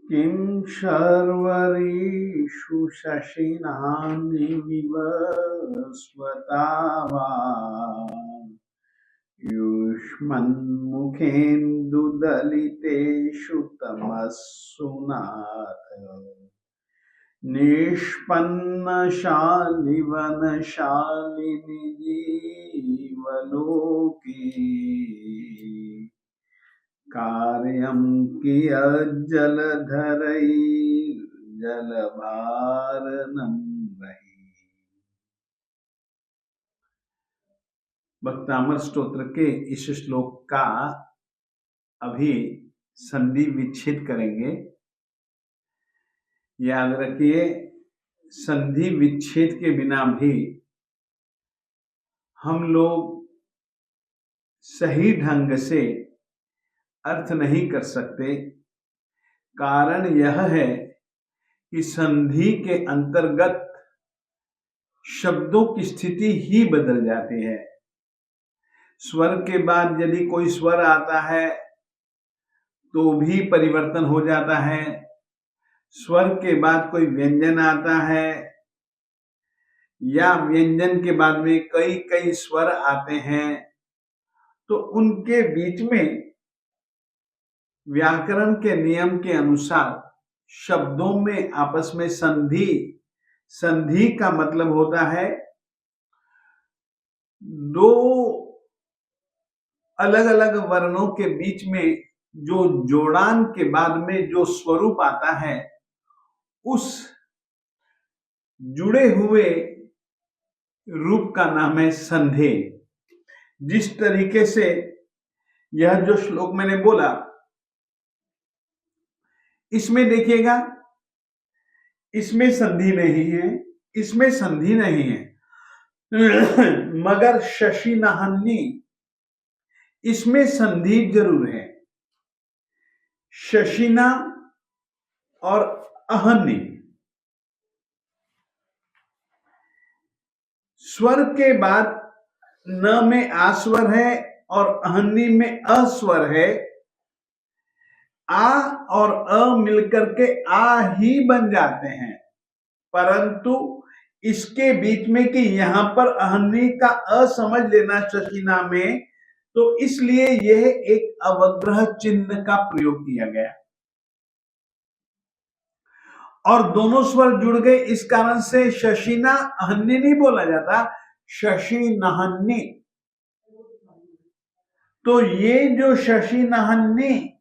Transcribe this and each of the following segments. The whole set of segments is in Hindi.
किं शर्वरीषु शशिनानिविव स्वता वा युष्मन्मुखेन्दुदलितेषु तमस्सु नाथ निष्पन्नशालिवनशालिनि जीवलोके कार्यं कियज्जलधरैर्जलभारनं वही। भक्तामर स्तोत्र के इस श्लोक का अभी संधि विच्छेद करेंगे। याद रखिए, संधि विच्छेद के बिना भी हम लोग सही ढंग से अर्थ नहीं कर सकते। कारण यह है कि संधि के अंतर्गत शब्दों की स्थिति ही बदल जाती है। स्वर के बाद यदि कोई स्वर आता है तो भी परिवर्तन हो जाता है। स्वर के बाद कोई व्यंजन आता है या व्यंजन के बाद में कई कई स्वर आते हैं, तो उनके बीच में व्याकरण के नियम के अनुसार शब्दों में आपस में संधि का मतलब होता है दो अलग अलग वर्णों के बीच में जो जोड़ान के बाद में जो स्वरूप आता है, उस जुड़े हुए रूप का नाम है संधि। जिस तरीके से यह जो श्लोक मैंने बोला, इसमें देखिएगा, इसमें संधि नहीं है, इसमें संधि नहीं है, मगर शशि नहन्नी, इसमें संधि जरूर है। शशिना और अहन्नी, स्वर के बाद न में आस्वर है और अहन्नी में अस्वर है। आ और अ मिलकर के आ ही बन जाते हैं, परंतु इसके बीच में कि यहां पर अहन्नी का अ समझ लेना शशिना में, तो इसलिए यह एक अवग्रह चिन्ह का प्रयोग किया गया और दोनों स्वर जुड़ गए। इस कारण से शशिना अहन्नी नहीं बोला जाता, शशि नहन्नी। तो ये जो शशि नहन्नी,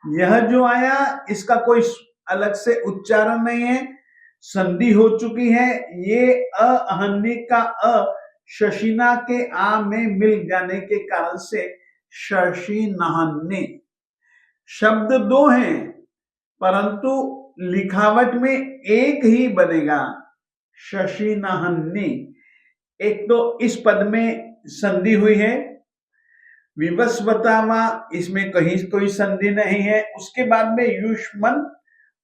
यह जो आया, इसका कोई अलग से उच्चारण नहीं है, संधि हो चुकी है। ये अहन्नी का अ शशिना के आ में मिल जाने के कारण से शशि नहन्नी। शब्द दो हैं, परंतु लिखावट में एक ही बनेगा, शशि नहन्नी। एक तो इस पद में संधि हुई है, विवस्वतामा, इसमें कहीं कोई संधि नहीं है। उसके बाद में युष्मन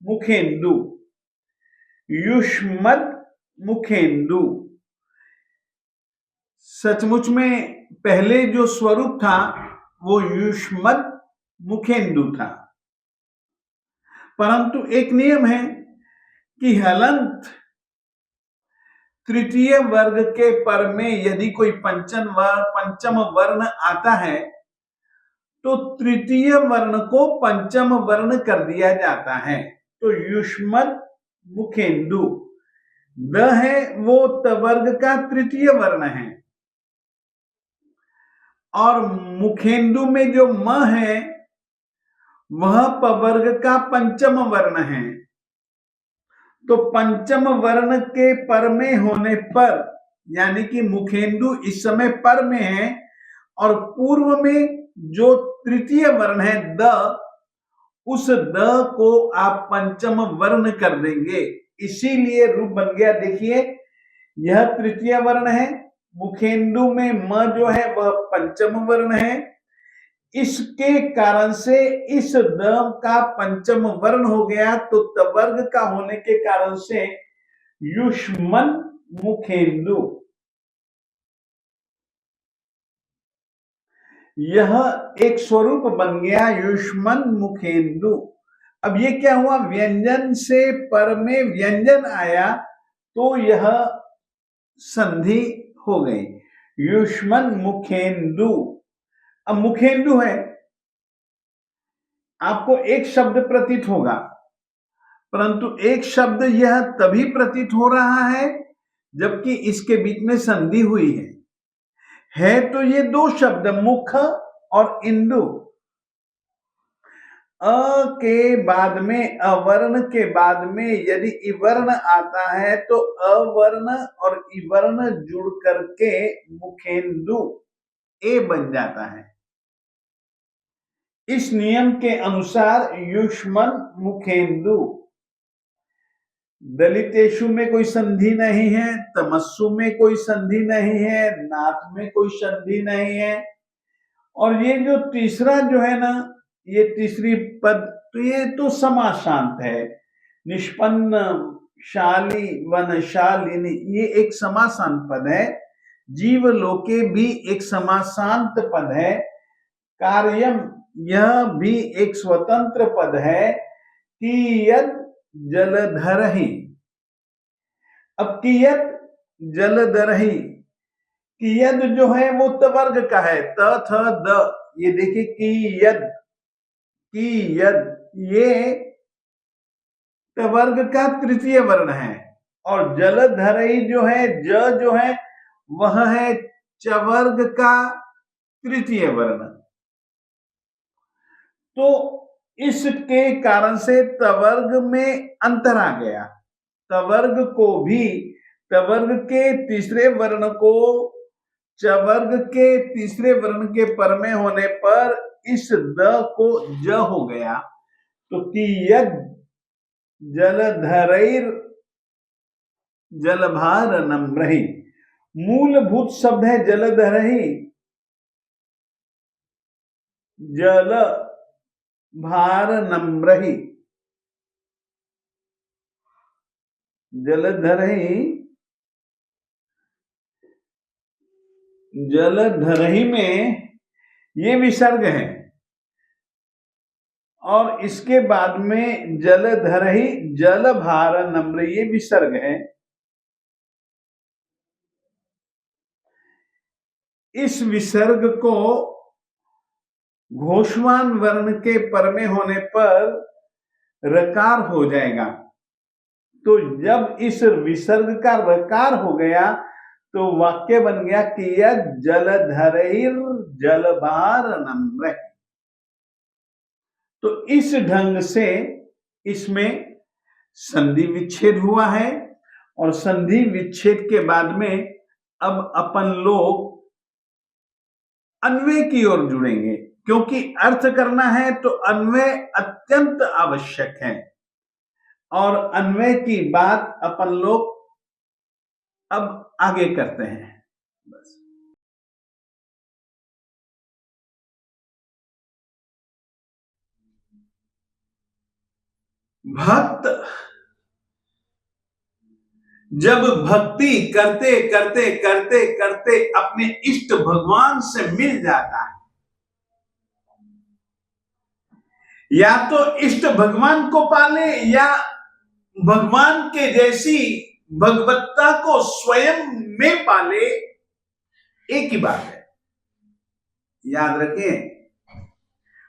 मुखेन्दु, युष्मद मुखेन्दु, सचमुच में पहले जो स्वरूप था वो युष्मद मुखेन्दु था, परंतु एक नियम है कि हलंत तृतीय वर्ग के पर में यदि कोई पंचम वर्ण आता है तो तृतीय वर्ण को पंचम वर्ण कर दिया जाता है। तो युष्मद मुखेन्दु, द है वो वर्ग का तृतीय वर्ण है, और मुखेन्दु में जो म है वह पवर्ग का पंचम वर्ण है। तो पंचम वर्ण के पर में होने पर, यानी कि मुखेन्दु इस समय पर में है और पूर्व में जो तृतीय वर्ण है द, उस द को आप पंचम वर्ण कर देंगे, इसीलिए रूप बन गया। देखिए, यह तृतीय वर्ण है, मुखेन्दु में म जो है वह पंचम वर्ण है, इसके कारण से इस द का पंचम वर्ण हो गया। तो तवर्ग का होने के कारण से युष्मन मुखेन्दु, यह एक स्वरूप बन गया युष्मन मुखेन्दु। अब ये क्या हुआ, व्यंजन से पर में व्यंजन आया तो यह संधि हो गई, युष्मन मुखेंदु। अब मुखेंदु है, आपको एक शब्द प्रतीत होगा, परंतु एक शब्द यह तभी प्रतीत हो रहा है जबकि इसके बीच में संधि हुई है तो ये दो शब्द मुख और इंदु। अ के बाद में, अवर्ण के बाद में यदि इवर्ण आता है तो अवर्ण और इवर्ण जुड़ करके मुखेंदु ए बन जाता है। इस नियम के अनुसार युष्मन मुखेंदु। दलितेशु में कोई संधि नहीं है, तमस्सु में कोई संधि नहीं है, नाथ में कोई संधि नहीं है। और ये जो तीसरा जो है ना, ये तीसरी पद, तो ये तो समासांत है। निष्पन्न, शाली, वनशालिनी, ये एक समासांत पद है। जीवलोके भी एक समासांत पद है। कार्यम, यह भी एक स्वतंत्र पद है। कियद जलधरहि, अब कियद जलधरहि, कियद जो है वो तवर्ग का है, त थ द, ये देखिए कियद, कियद ये तवर्ग का तृतीय वर्ण है। और जलधरहि जो है, ज जो है वह है चवर्ग का तृतीय वर्ण। तो इसके कारण से तवर्ग में अंतर आ गया। तवर्ग को भी, तवर्ग के तीसरे वर्ण को चवर्ग के तीसरे वर्ण के पर में होने पर इस द को ज हो गया। तो कियद जलधरैर जलभार नम्रहि, मूलभूत शब्द है जलधरहि, जल भार नम्रहि, जलधरहि, जलधरहि में ये विसर्ग है और इसके बाद में जलधरहि जल भार नम्र, ये विसर्ग है। इस विसर्ग को घोषवान वर्ण के पर में होने पर रकार हो जाएगा। तो जब इस विसर्ग का रकार हो गया तो वाक्य बन गया कि यह जलधरैर जलभार नम्र। तो इस ढंग से इसमें संधि विच्छेद हुआ है और संधि विच्छेद के बाद में अब अपन लोग अन्वय की ओर जुड़ेंगे, क्योंकि अर्थ करना है तो अन्वय अत्यंत आवश्यक है। और अन्वय की बात अपन लोग अब आगे करते हैं। बस भक्त जब भक्ति करते करते करते करते अपने इष्ट भगवान से मिल जाता है, या तो इष्ट भगवान को पाले या भगवान के जैसी भगवत्ता को स्वयं में पाले, एक ही बात है। याद रखें,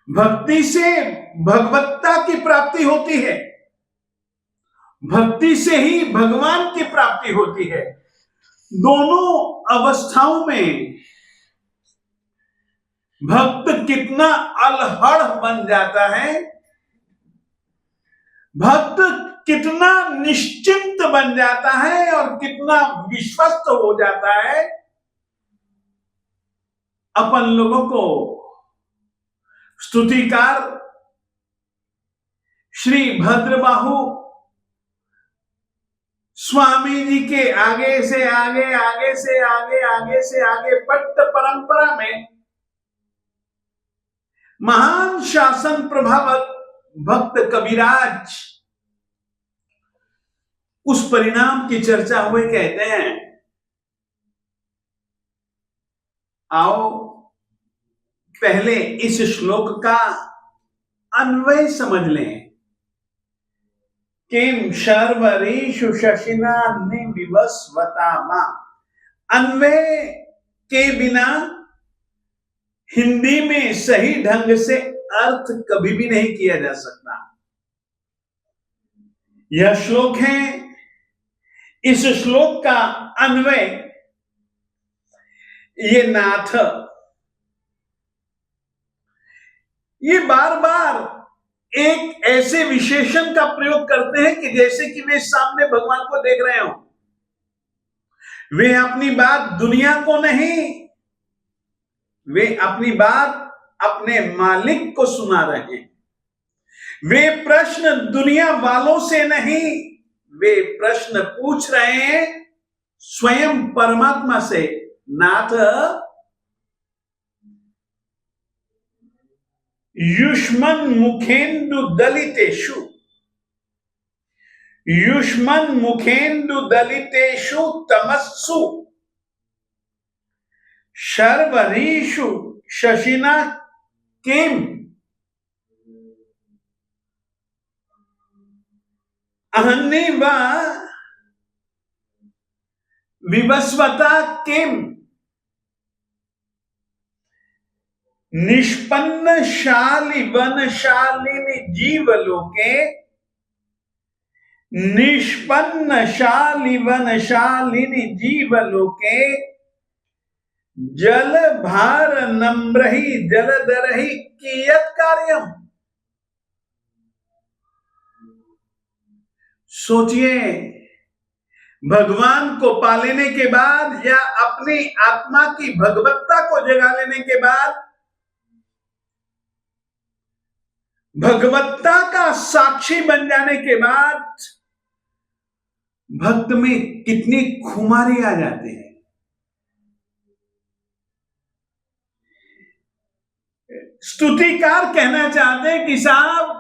भक्ति से भगवत्ता की प्राप्ति होती है, भक्ति से ही भगवान की प्राप्ति होती है। दोनों अवस्थाओं में भक्त कितना अलहड़ बन जाता है, भक्त कितना निश्चिंत बन जाता है और कितना विश्वस्त हो जाता है, अपन लोगों को स्तुतिकार श्री भद्रबाहु स्वामी जी के आगे से आगे, आगे से आगे, आगे से आगे भक्त परंपरा में महान शासन प्रभावक भक्त कबीराज उस परिणाम की चर्चा हुए कहते हैं, आओ पहले इस श्लोक का अन्वय समझ लें। किम शर्वरीषु शशिना विवस्वतामा। अन्वय के बिना हिंदी में सही ढंग से अर्थ कभी भी नहीं किया जा सकता। यह श्लोक है, इस श्लोक का अन्वय ये नाथ, ये बार बार एक ऐसे विशेषण का प्रयोग करते हैं कि जैसे कि वे सामने भगवान को देख रहे हो। वे अपनी बात दुनिया को नहीं, वे अपनी बात अपने मालिक को सुना रहे हैं। वे प्रश्न दुनिया वालों से नहीं, वे प्रश्न पूछ रहे हैं स्वयं परमात्मा से। नाथ, युष्मन मुखेन्दु दलितेषु, युष्मन मुखेन्दु दलितेषु तमस्सु शर्वरीषु शशिना किम अहन्निव विवस्वता किम। निष्पन्न शाली वनशालिनी जीवलोके, निष्पन्न शाली वनशालिनी जीवलोके जल भार नम्रहि जलधरहि कियत् कार्यम। सोचिए, भगवान को पा लेने के बाद या अपनी आत्मा की भगवत्ता को जगा लेने के बाद, भगवत्ता का साक्षी बन जाने के बाद भक्त में कितनी खुमारी आ जाती है। स्तुतिकार कहना चाहते हैं कि साहब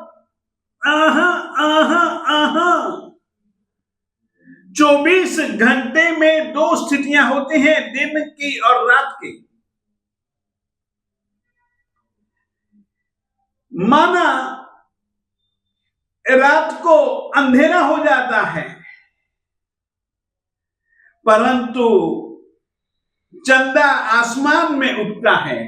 आहा आहा आहा, 24 घंटे में 2 स्थितियां होती हैं, दिन की और रात की। माना रात को अंधेरा हो जाता है, परंतु चंदा आसमान में उगता है।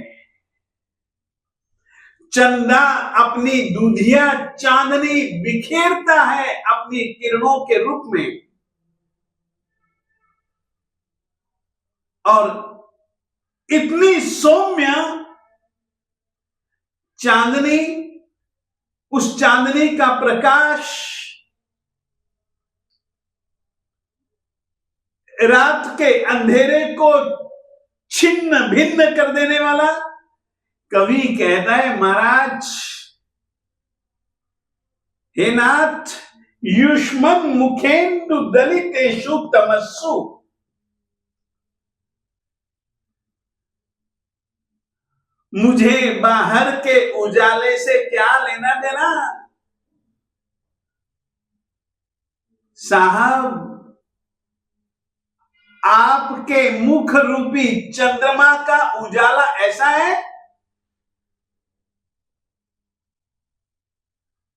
चंदा अपनी दूधिया चांदनी बिखेरता है अपनी किरणों के रूप में, और इतनी सौम्य चांदनी, उस चांदनी का प्रकाश रात के अंधेरे को छिन्न भिन्न कर देने वाला। कवि कहता है, महाराज हे नाथ, युष्मन मुखेन्दु दलितेषु तमस्सु, मुझे बाहर के उजाले से क्या लेना देना। साहब, आपके मुख रूपी चंद्रमा का उजाला ऐसा है,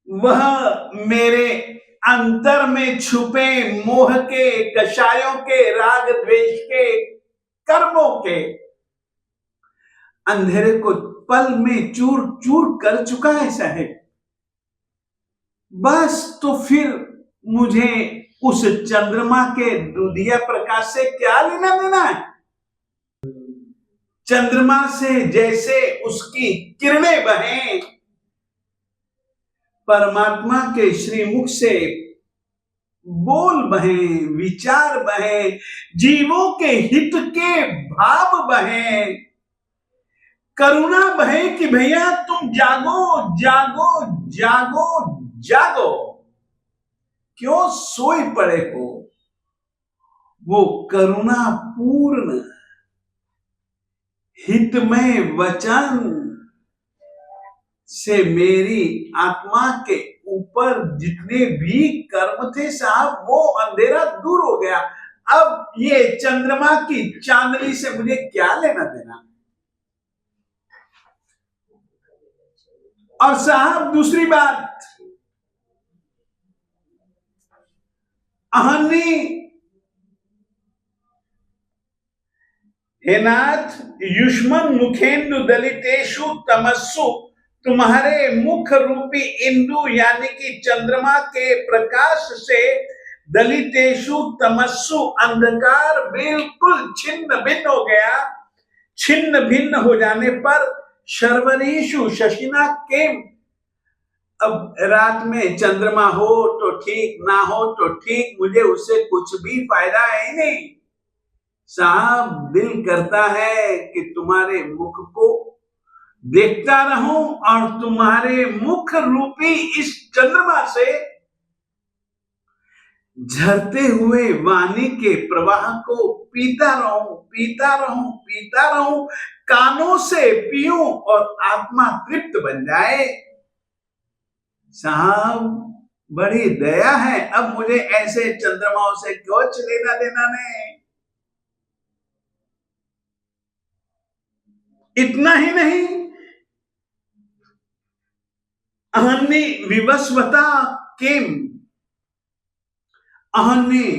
वह मेरे अंतर में छुपे मोह के, कषायों के, राग द्वेष के, कर्मों के अंधेरे को पल में चूर चूर कर चुका है साहेब। बस तो फिर मुझे उस चंद्रमा के दूधिया प्रकाश से क्या लेना देना है। चंद्रमा से जैसे उसकी किरणें बहें, परमात्मा के श्रीमुख से बोल बहें, विचार बहें, जीवों के हित के भाव बहें, करुणा बहे कि भैया तुम जागो जागो जागो जागो, क्यों सोई पड़े हो। वो करुणा पूर्ण हितमय वचन से मेरी आत्मा के ऊपर जितने भी कर्म थे साहब, वो अंधेरा दूर हो गया। अब ये चंद्रमा की चांदनी से मुझे क्या लेना देना। और साहब दूसरी बात, अहनी हे नाथ युष्मन मुखेन्दु दलितेषु तमस्सु, तुम्हारे मुख रूपी इंदु यानी कि चंद्रमा के प्रकाश से दलितेषु तमस्सु अंधकार बिल्कुल छिन्न भिन्न हो गया। छिन्न भिन्न हो जाने पर शर्वरीषु शशिना केम, अब रात में चंद्रमा हो तो ठीक, ना हो तो ठीक, मुझे उससे कुछ भी फायदा है ही नहीं साहब। दिल करता है कि तुम्हारे मुख को देखता रहूं और तुम्हारे मुख रूपी इस चंद्रमा से झरते हुए वाणी के प्रवाह को पीता रहूं, पीता रहूं, पीता रहूं, कानों से पीऊं और आत्मा तृप्त बन जाए। साहब बड़ी दया है, अब मुझे ऐसे चंद्रमाओं से कुछ लेना देना नहीं। इतना ही नहीं, अहन्नी विवस्वता किम, अहन्नी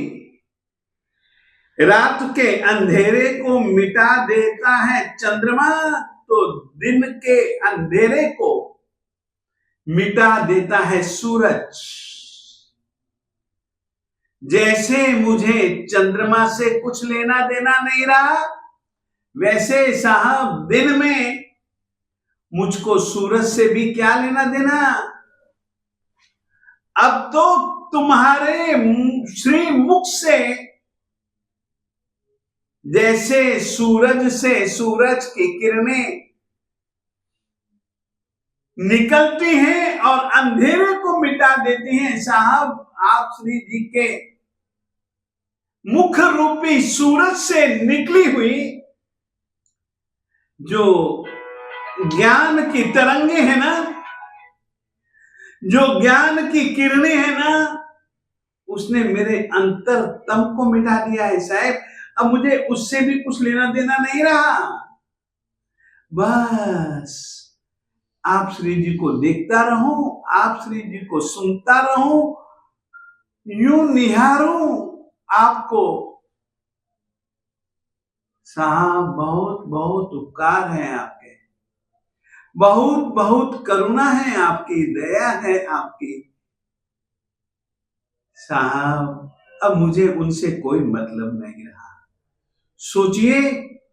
रात के अंधेरे को मिटा देता है चंद्रमा, तो दिन के अंधेरे को मिटा देता है सूरज। जैसे मुझे चंद्रमा से कुछ लेना देना नहीं रहा, वैसे साहब दिन में मुझको सूरज से भी क्या लेना देना। अब तो तुम्हारे श्री मुख से जैसे सूरज से सूरज की किरणें निकलती हैं और अंधेरे को मिटा देती हैं, साहब आप श्री जी के मुख रूपी सूरज से निकली हुई जो ज्ञान की तरंगे है ना, जो ज्ञान की किरणें है ना, उसने मेरे अंतर तम को मिटा दिया है साहब। अब मुझे उससे भी कुछ लेना देना नहीं रहा, बस आप श्री जी को देखता रहूं, आप श्री जी को सुनता रहूं, यूं निहारूं आपको। साहब बहुत बहुत उपकार है आपके, बहुत बहुत करुणा है आपकी, दया है आपकी साहब। अब मुझे उनसे कोई मतलब नहीं रहा। सोचिए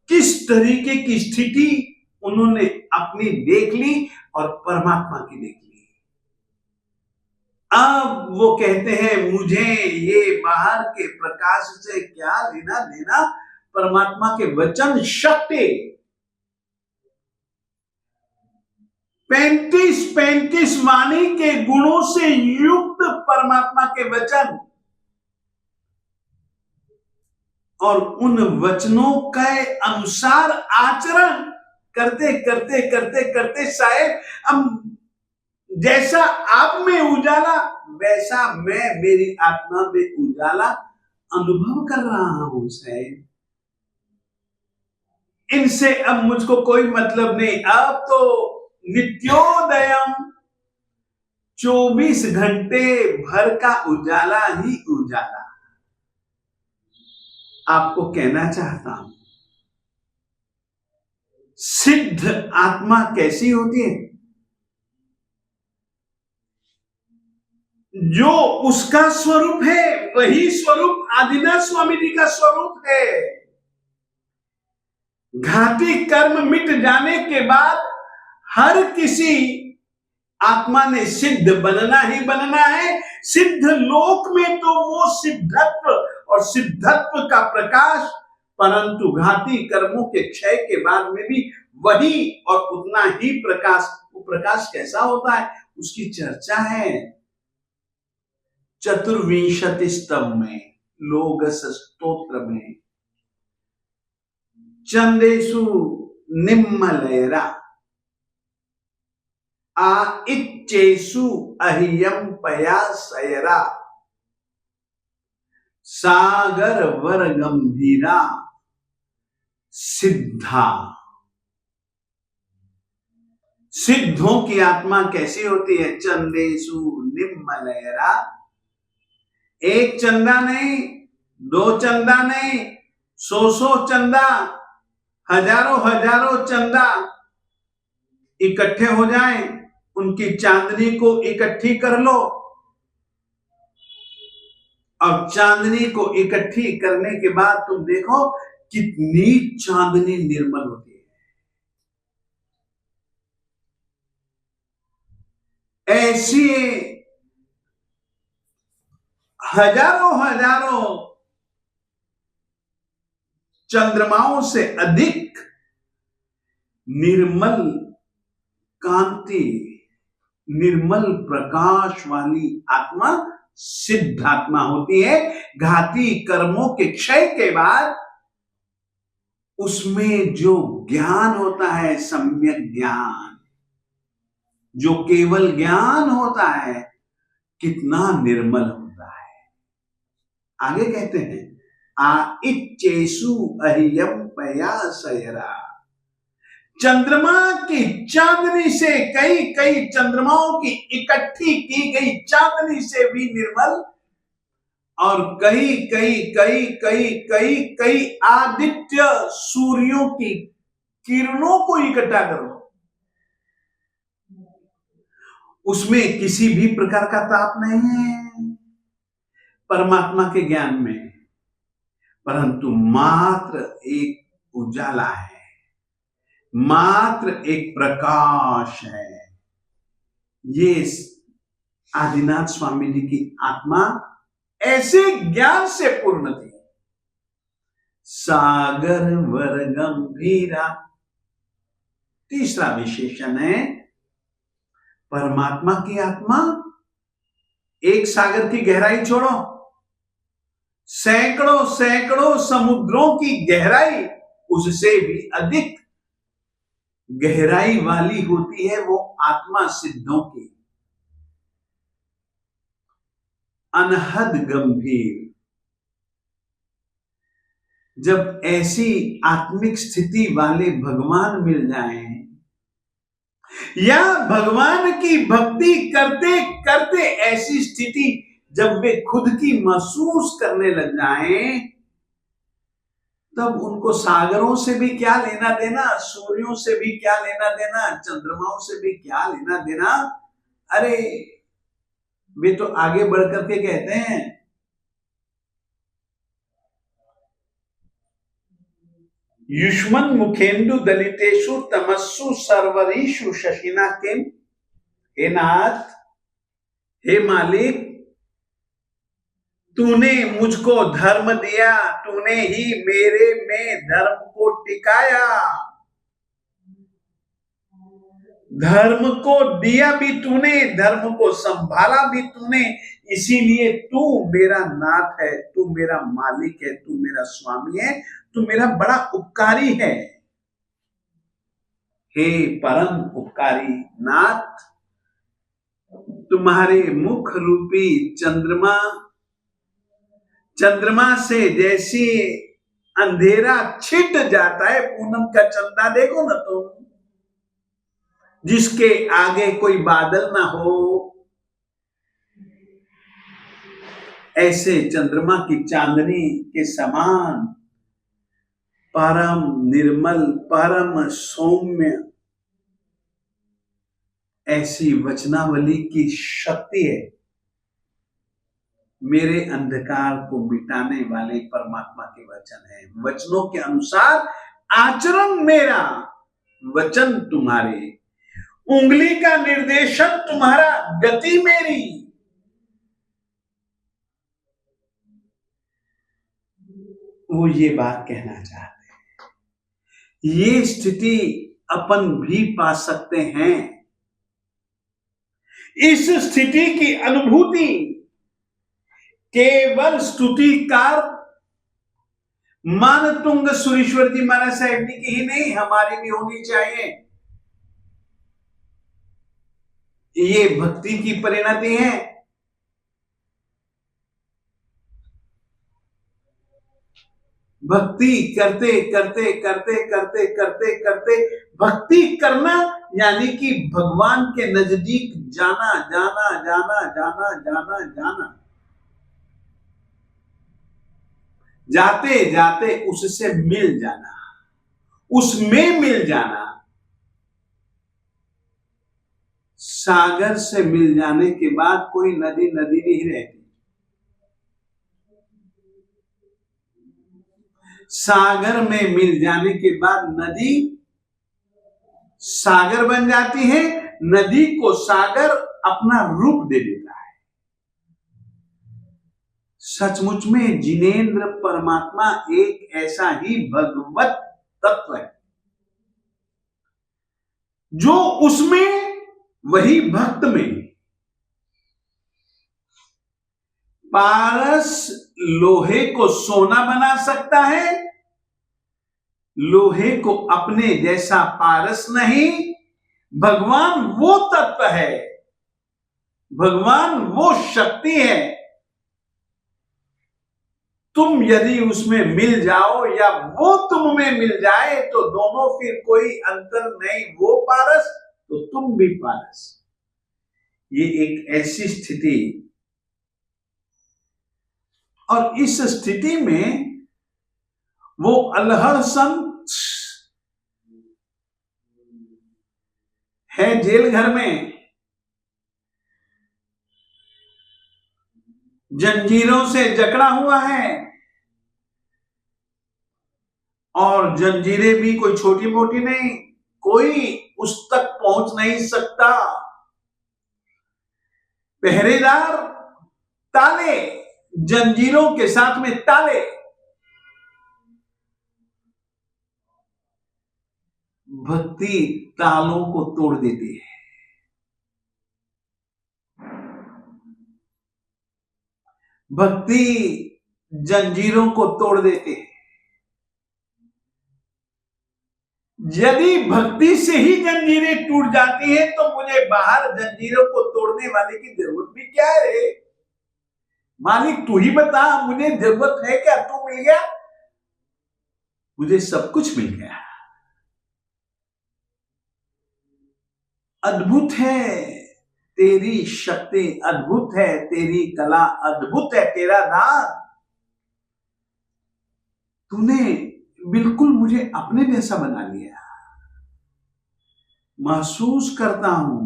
किस तरीके की स्थिति उन्होंने अपनी देख ली और परमात्मा की देख ली। अब वो कहते हैं मुझे ये बाहर के प्रकाश से क्या लेना देना, परमात्मा के वचन शक्ति। 35 वाणी के गुणों से युक्त परमात्मा के वचन और उन वचनों के अनुसार आचरण करते करते करते करते शायद अब जैसा आप में उजाला वैसा मैं मेरी आत्मा में उजाला अनुभव कर रहा हूं शायद। इनसे अब मुझको कोई मतलब नहीं। अब तो नित्योदयम 24 घंटे भर का उजाला ही उजाला आपको कहना चाहता हूं। सिद्ध आत्मा कैसी होती है? जो उसका स्वरूप है वही स्वरूप आदिनाथ स्वामी जी का स्वरूप है। घाती कर्म मिट जाने के बाद हर किसी आत्मा ने सिद्ध बनना ही बनना है। सिद्ध लोक में तो वो सिद्धत्व और सिद्धत्व का प्रकाश, परंतु घाती कर्मों के क्षय के बाद में भी वही और उतना ही प्रकाश। वो प्रकाश कैसा होता है उसकी चर्चा है 24 स्तंभ में, लोगस स्तोत्र में। चंदेशु निम्मलयरा आ इच्चेसु अहियम पयासयरा सागर वर गंभीरा सिद्धा। सिद्धों की आत्मा कैसी होती है? चंदेशु निम्मलयरा एक चंदा नहीं, दो चंदा नहीं, सौ चंदा, हजारों हजारों चंदा इकट्ठे हो जाएं, उनकी चांदनी को इकट्ठी कर लो। अब चांदनी को इकट्ठी करने के बाद तुम देखो कितनी चांदनी निर्मल होती है। ऐसी हजारों हजारों चंद्रमाओं से अधिक निर्मल कांति, निर्मल प्रकाश वाली आत्मा सिद्ध आत्मा होती है। घाती कर्मों के क्षय के बाद उसमें जो ज्ञान होता है, सम्यक ज्ञान, जो केवल ज्ञान होता है, कितना निर्मल होता है। आगे कहते हैं आ इच्चेसु अहियम पयासयरा, चंद्रमा की चांदनी से, कई कई चंद्रमाओं की इकट्ठी की गई चांदनी से भी निर्मल, और कई कई कई कई कई कई आदित्य सूर्यों की किरणों को इकट्ठा करो, उसमें किसी भी प्रकार का ताप नहीं है परमात्मा के ज्ञान में, परंतु मात्र एक उजाला है, मात्र एक प्रकाश है। ये आदिनाथ स्वामी जी की आत्मा ऐसे ज्ञान से पूर्ण थी। सागर वर गंभीरा, तीसरा विशेषण है परमात्मा की आत्मा एक सागर की गहराई छोड़ो, सैकड़ों सैकड़ों समुद्रों की गहराई, उससे भी अधिक गहराई वाली होती है वो आत्मा सिद्धों की। अनहद गंभीर, जब ऐसी आत्मिक स्थिति वाले भगवान मिल जाएं, या भगवान की भक्ति करते करते ऐसी स्थिति जब वे खुद की महसूस करने लग जाएं, तब उनको सागरों से भी क्या लेना देना, सूर्यों से भी क्या लेना देना, चंद्रमाओं से भी क्या लेना देना। अरे वे तो आगे बढ़ करके कहते हैं युष्मन मुखेंदु दलितेषु तमस्सु सर्वरीषु शशिना किम, हे नाथ, हे मालिक, तूने मुझको धर्म दिया, तूने ही मेरे में धर्म को टिकाया, धर्म को दिया भी तूने, धर्म को संभाला भी तूने, इसीलिए तू मेरा नाथ है, तू मेरा मालिक है, तू मेरा स्वामी है, तू मेरा बड़ा उपकारी है। हे परम उपकारी नाथ, तुम्हारे मुख रूपी चंद्रमा से जैसी अंधेरा छिट जाता है, पूनम का चंदा देखो ना तुम, जिसके आगे कोई बादल ना हो, ऐसे चंद्रमा की चांदनी के समान परम निर्मल, परम सौम्य, ऐसी वचनावली की शक्ति है। मेरे अंधकार को मिटाने वाले परमात्मा के वचन है। वचनों के अनुसार आचरण मेरा, वचन तुम्हारे, उंगली का निर्देशन तुम्हारा, गति मेरी। वो ये बात कहना चाहते हैं। ये स्थिति अपन भी पा सकते हैं। इस स्थिति की अनुभूति केवल स्तुतिकार मानतुंग सुरेश्वर जी महाराज साहब जी की ही नहीं, हमारी भी होनी चाहिए। ये भक्ति की परिणति है। भक्ति करते करते करते करते करते करते भक्ति करना यानी कि भगवान के नजदीक जाना जाना जाना जाना जाना जाना। जाते जाते उससे मिल जाना, उसमें मिल जाना। सागर से मिल जाने के बाद कोई नदी नदी नहीं रहती। सागर में मिल जाने के बाद नदी सागर बन जाती है, नदी को सागर अपना रूप दे देता है। सचमुच में जिनेंद्र परमात्मा एक ऐसा ही भगवत तत्व है जो उसमें वही भक्त में। पारस लोहे को सोना बना सकता है, लोहे को अपने जैसा पारस नहीं। भगवान वो तत्व है, भगवान वो शक्ति है। तुम यदि उसमें मिल जाओ या वो तुम में मिल जाए तो दोनों फिर कोई अंतर नहीं, वो पारस तो तुम भी पारस। ये एक ऐसी स्थिति, और इस स्थिति में वो अल्हड़ संत है जेल घर में, जंजीरों से जकड़ा हुआ है, और जंजीरें भी कोई छोटी मोटी नहीं, कोई उस तक पहुंच नहीं सकता। पहरेदार ताले, जंजीरों के साथ में ताले। भक्ति तालों को तोड़ देती है, भक्ति जंजीरों को तोड़ देती है। यदि भक्ति से ही जंजीरें टूट जाती है तो मुझे बाहर जंजीरों को तोड़ने वाले की जरूरत भी क्या है रे? मालिक तू ही बता, मुझे जरूरत है क्या? तू मिल गया, मुझे सब कुछ मिल गया। अद्भुत है तेरी शक्ति, अद्भुत है तेरी कला, अद्भुत है तेरा दान। तूने बिल्कुल मुझे अपने जैसा बना लिया। महसूस करता हूं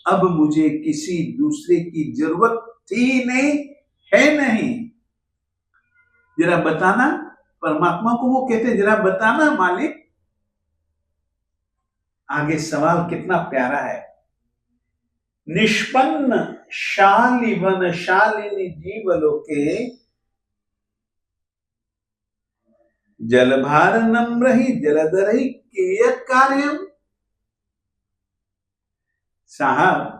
अब मुझे किसी दूसरे की जरूरत थी नहीं, है नहीं। जरा बताना, परमात्मा को वो कहते जरा बताना मालिक। आगे सवाल कितना प्यारा है। निष्पन्न शालिवन शालिनी जीवलोके जलभार नम्रहि जलधरहि कियत् कार्यम। साहब,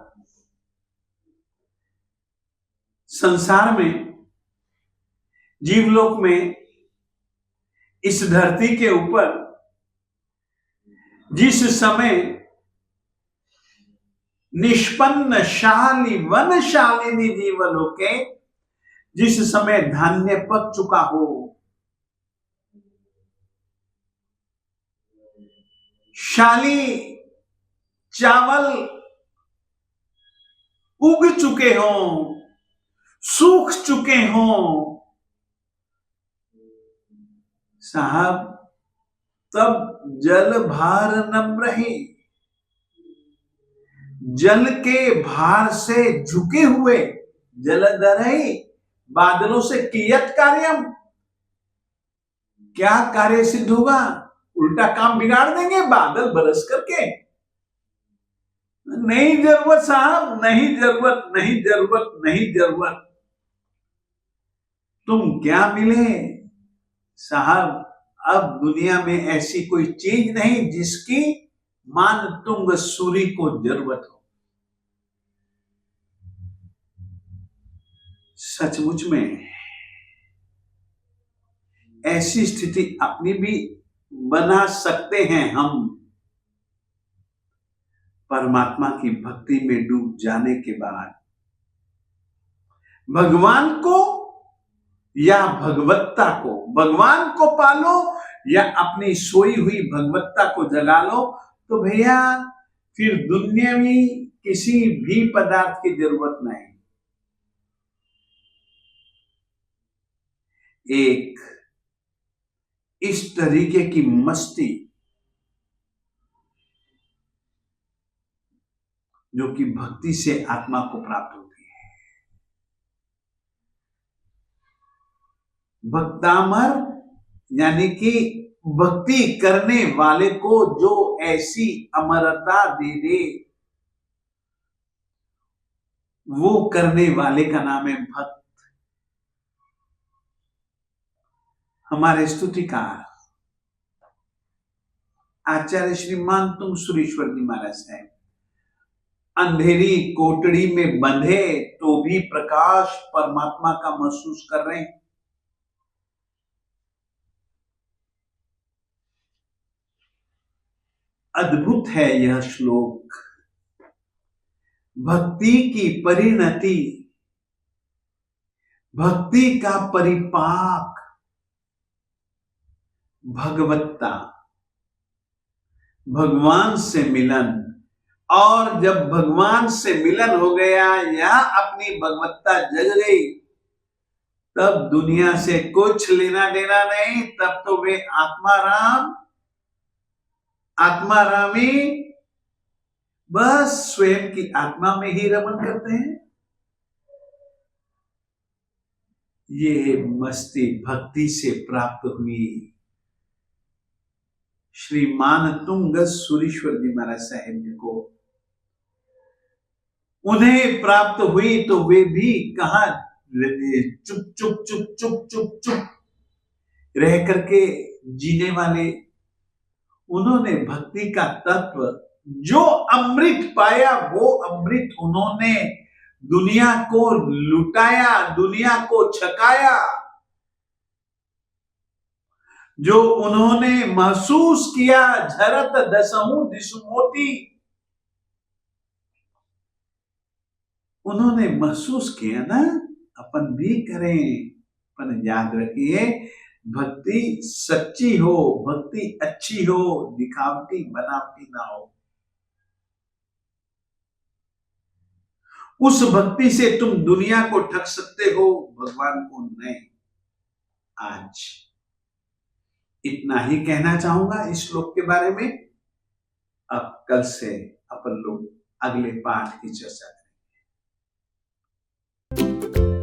संसार में, जीवलोक में, इस धरती के ऊपर जिस समय निष्पन्न शाली वन शालिनी जीवलोके, जिस समय धान्य पक चुका हो, शाली चावल उग चुके हों, सूख चुके हों, साहब तब जल भार नम्र ही, जल के भार से झुके हुए, जलधरहि बादलों से कियत कार्यम, क्या कार्य सिद्ध होगा? उल्टा काम बिगाड़ देंगे बादल बरस करके। नहीं जरूरत साहब, नहीं जरूरत, नहीं जरूरत, नहीं जरूरत। तुम क्या मिले साहब, अब दुनिया में ऐसी कोई चीज नहीं जिसकी मान तुंग सूरी को जरूरत हो। सचमुच में ऐसी स्थिति अपनी भी बना सकते हैं हम, परमात्मा की भक्ति में डूब जाने के बाद। भगवान को या भगवत्ता को, भगवान को पालो या अपनी सोई हुई भगवत्ता को जगा लो, तो भैया फिर दुनियावी किसी भी पदार्थ की जरूरत नहीं। एक इस तरीके की मस्ती जो कि भक्ति से आत्मा को प्राप्त होती है। भक्तामर यानी कि भक्ति करने वाले को जो ऐसी अमरता दे दे, वो करने वाले का नाम है भक्त। हमारे स्तुतिकार आचार्य श्रीमान तुंग सुरेश्वर जी महाराज है, अंधेरी कोटड़ी में बंधे तो भी प्रकाश परमात्मा का महसूस कर रहे हैं। अद्भुत है यह श्लोक। भक्ति की परिणति, भक्ति का परिपाक भगवत्ता, भगवान से मिलन। और जब भगवान से मिलन हो गया या अपनी भगवत्ता जग गई, तब दुनिया से कुछ लेना देना नहीं। तब तो वे आत्माराम, आत्मारामी बस स्वयं की आत्मा में ही रमन करते हैं। ये मस्ती भक्ति से प्राप्त हुई। श्रीमान तुंग सुरेश्वर जी महाराज साहेब जी को उन्हें प्राप्त हुई तो वे भी कहा चुप चुप चुप चुप चुप चुप रह करके जीने वाले। उन्होंने भक्ति का तत्व जो अमृत पाया, वो अमृत उन्होंने दुनिया को लुटाया, दुनिया को छकाया। जो उन्होंने महसूस किया, झरत दसहु दिसु मोती, उन्होंने महसूस किया ना, अपन भी करें। पर याद रखिए, भक्ति सच्ची हो, भक्ति अच्छी हो, दिखावटी बनावटी ना हो। उस भक्ति से तुम दुनिया को ठग सकते हो, भगवान को नहीं। आज इतना ही कहना चाहूंगा इस श्लोक के बारे में। अब कल से अपन लोग अगले पाठ की चर्चा करेंगे।